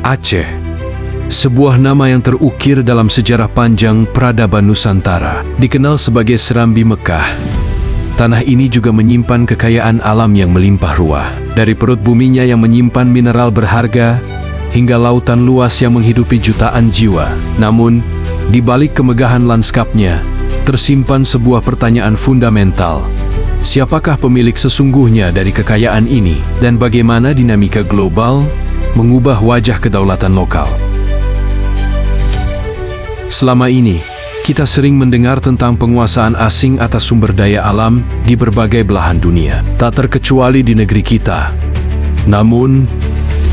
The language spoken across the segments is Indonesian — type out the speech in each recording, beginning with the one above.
Aceh, sebuah nama yang terukir dalam sejarah panjang peradaban Nusantara, dikenal sebagai Serambi Mekah. Tanah ini juga menyimpan kekayaan alam yang melimpah ruah. Dari perut buminya yang menyimpan mineral berharga, hingga lautan luas yang menghidupi jutaan jiwa. Namun, di balik kemegahan lanskapnya, tersimpan sebuah pertanyaan fundamental. Siapakah pemilik sesungguhnya dari kekayaan ini, dan bagaimana dinamika global mengubah wajah kedaulatan lokal? Selama ini, kita sering mendengar tentang penguasaan asing atas sumber daya alam di berbagai belahan dunia, tak terkecuali di negeri kita. Namun,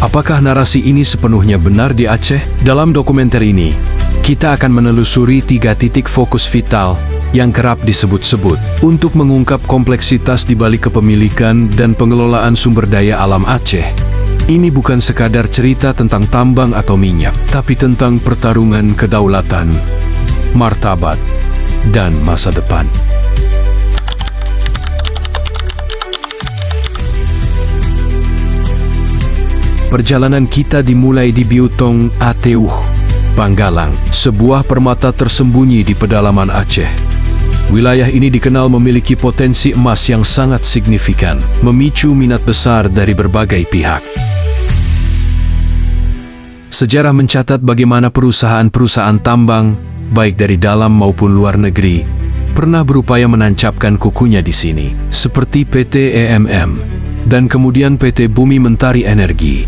apakah narasi ini sepenuhnya benar di Aceh? Dalam dokumenter ini, kita akan menelusuri 3 titik fokus vital yang kerap disebut-sebut untuk mengungkap kompleksitas di balik kepemilikan dan pengelolaan sumber daya alam Aceh. Ini bukan sekadar cerita tentang tambang atau minyak, tapi tentang pertarungan kedaulatan, martabat, dan masa depan. Perjalanan kita dimulai di Biutong Ateuh, Panggalang, sebuah permata tersembunyi di pedalaman Aceh. Wilayah ini dikenal memiliki potensi emas yang sangat signifikan, memicu minat besar dari berbagai pihak. Sejarah mencatat bagaimana perusahaan-perusahaan tambang, baik dari dalam maupun luar negeri, pernah berupaya menancapkan kukunya di sini, seperti PT EMM, dan kemudian PT Bumi Mentari Energi.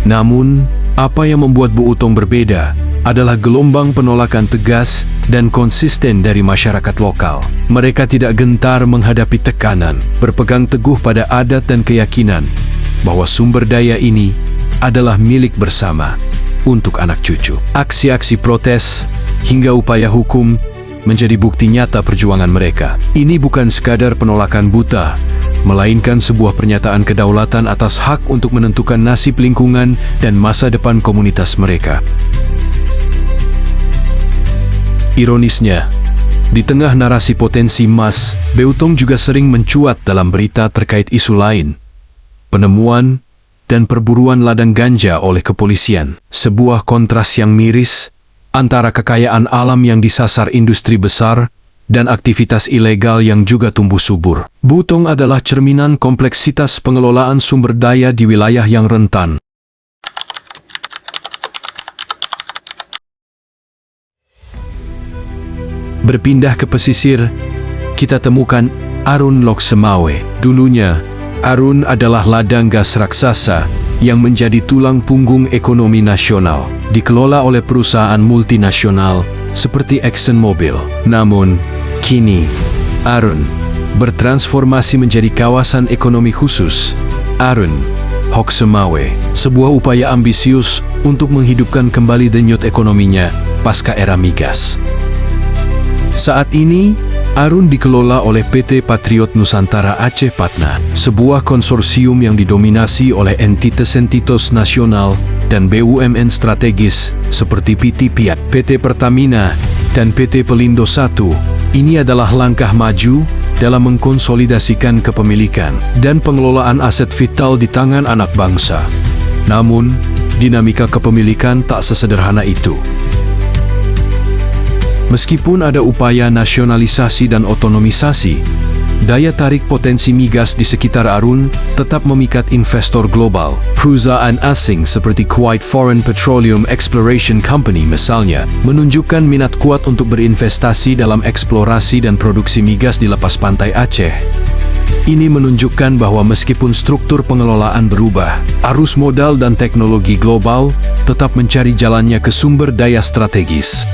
Namun, apa yang membuat Bu Utong berbeda adalah gelombang penolakan tegas dan konsisten dari masyarakat lokal. Mereka tidak gentar menghadapi tekanan, berpegang teguh pada adat dan keyakinan bahwa sumber daya ini adalah milik bersama untuk anak cucu. Aksi-aksi protes hingga upaya hukum menjadi bukti nyata perjuangan mereka. Ini bukan sekadar penolakan buta, melainkan sebuah pernyataan kedaulatan atas hak untuk menentukan nasib lingkungan dan masa depan komunitas mereka. Ironisnya, di tengah narasi potensi emas, Beutong juga sering mencuat dalam berita terkait isu lain, penemuan dan perburuan ladang ganja oleh kepolisian. Sebuah kontras yang miris antara kekayaan alam yang disasar industri besar dan aktivitas ilegal yang juga tumbuh subur. Beutong adalah cerminan kompleksitas pengelolaan sumber daya di wilayah yang rentan. Berpindah ke pesisir, kita temukan Arun Lok Semawe. Dulunya, Arun adalah ladang gas raksasa yang menjadi tulang punggung ekonomi nasional, dikelola oleh perusahaan multinasional seperti ExxonMobil. Namun, kini, Arun bertransformasi menjadi kawasan ekonomi khusus, Arun Lok Semawe, sebuah upaya ambisius untuk menghidupkan kembali denyut ekonominya pasca era migas. Saat ini, Arun dikelola oleh PT Patriot Nusantara Aceh Patna, sebuah konsorsium yang didominasi oleh entitas-entitas nasional dan BUMN strategis seperti PT Piat, PT Pertamina, dan PT Pelindo I. Ini adalah langkah maju dalam mengkonsolidasikan kepemilikan dan pengelolaan aset vital di tangan anak bangsa. Namun, dinamika kepemilikan tak sesederhana itu. Meskipun ada upaya nasionalisasi dan otonomisasi, daya tarik potensi migas di sekitar Arun tetap memikat investor global. Perusahaan asing seperti Kuwait Foreign Petroleum Exploration Company misalnya, menunjukkan minat kuat untuk berinvestasi dalam eksplorasi dan produksi migas di lepas pantai Aceh. Ini menunjukkan bahwa meskipun struktur pengelolaan berubah, arus modal dan teknologi global tetap mencari jalannya ke sumber daya strategis.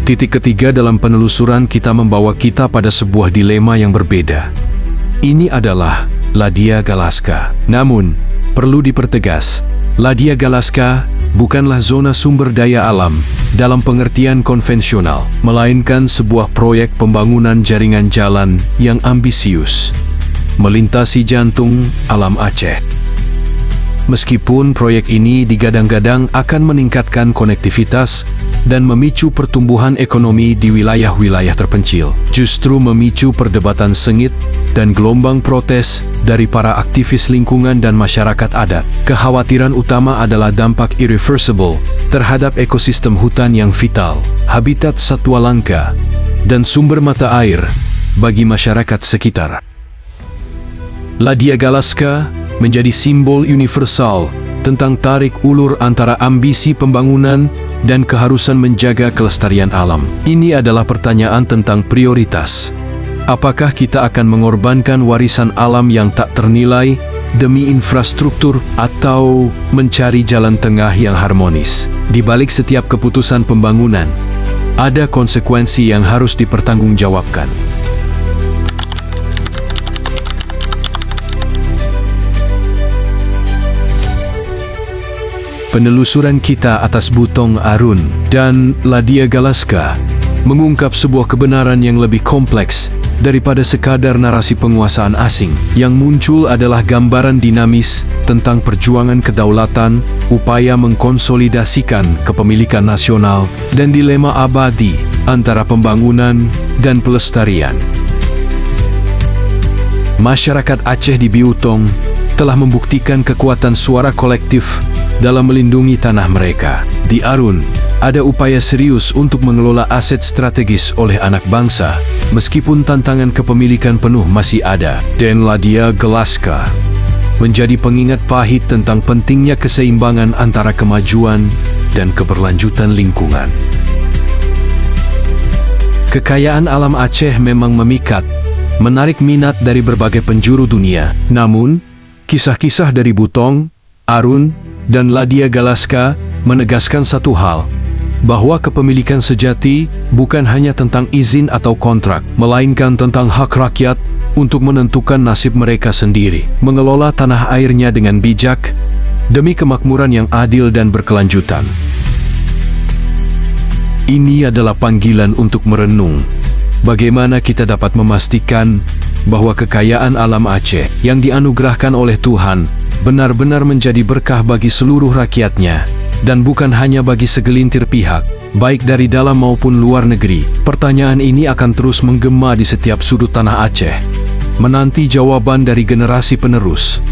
Titik ketiga dalam penelusuran kita membawa kita pada sebuah dilema yang berbeda. Ini adalah Ladia Galaska. Namun, perlu dipertegas, Ladia Galaska bukanlah zona sumber daya alam dalam pengertian konvensional, melainkan sebuah proyek pembangunan jaringan jalan yang ambisius, melintasi jantung alam Aceh. Meskipun proyek ini digadang-gadang akan meningkatkan konektivitas dan memicu pertumbuhan ekonomi di wilayah-wilayah terpencil, justru memicu perdebatan sengit dan gelombang protes dari para aktivis lingkungan dan masyarakat adat. Kekhawatiran utama adalah dampak irreversible terhadap ekosistem hutan yang vital, habitat satwa langka, dan sumber mata air bagi masyarakat sekitar. Ladia Galaska menjadi simbol universal tentang tarik ulur antara ambisi pembangunan dan keharusan menjaga kelestarian alam. Ini adalah pertanyaan tentang prioritas. Apakah kita akan mengorbankan warisan alam yang tak ternilai demi infrastruktur atau mencari jalan tengah yang harmonis? Di balik setiap keputusan pembangunan, ada konsekuensi yang harus dipertanggungjawabkan. Penelusuran kita atas Butong Arun dan Ladia Galaska mengungkap sebuah kebenaran yang lebih kompleks daripada sekadar narasi penguasaan asing. Yang muncul adalah gambaran dinamis tentang perjuangan kedaulatan, upaya mengkonsolidasikan kepemilikan nasional, dan dilema abadi antara pembangunan dan pelestarian. Masyarakat Aceh di Biutong telah membuktikan kekuatan suara kolektif dalam melindungi tanah mereka. Di Arun, ada upaya serius untuk mengelola aset strategis oleh anak bangsa, meskipun tantangan kepemilikan penuh masih ada. Dan Ladia Galaska menjadi pengingat pahit tentang pentingnya keseimbangan antara kemajuan dan keberlanjutan lingkungan. Kekayaan alam Aceh memang memikat, menarik minat dari berbagai penjuru dunia. Namun, kisah-kisah dari Butong, Arun, dan Ladia Galaska menegaskan satu hal, bahwa kepemilikan sejati bukan hanya tentang izin atau kontrak, melainkan tentang hak rakyat untuk menentukan nasib mereka sendiri, mengelola tanah airnya dengan bijak, demi kemakmuran yang adil dan berkelanjutan. Ini adalah panggilan untuk merenung, bagaimana kita dapat memastikan bahwa kekayaan alam Aceh yang dianugerahkan oleh Tuhan benar-benar menjadi berkah bagi seluruh rakyatnya, dan bukan hanya bagi segelintir pihak, baik dari dalam maupun luar negeri. Pertanyaan ini akan terus menggema di setiap sudut tanah Aceh, menanti jawaban dari generasi penerus.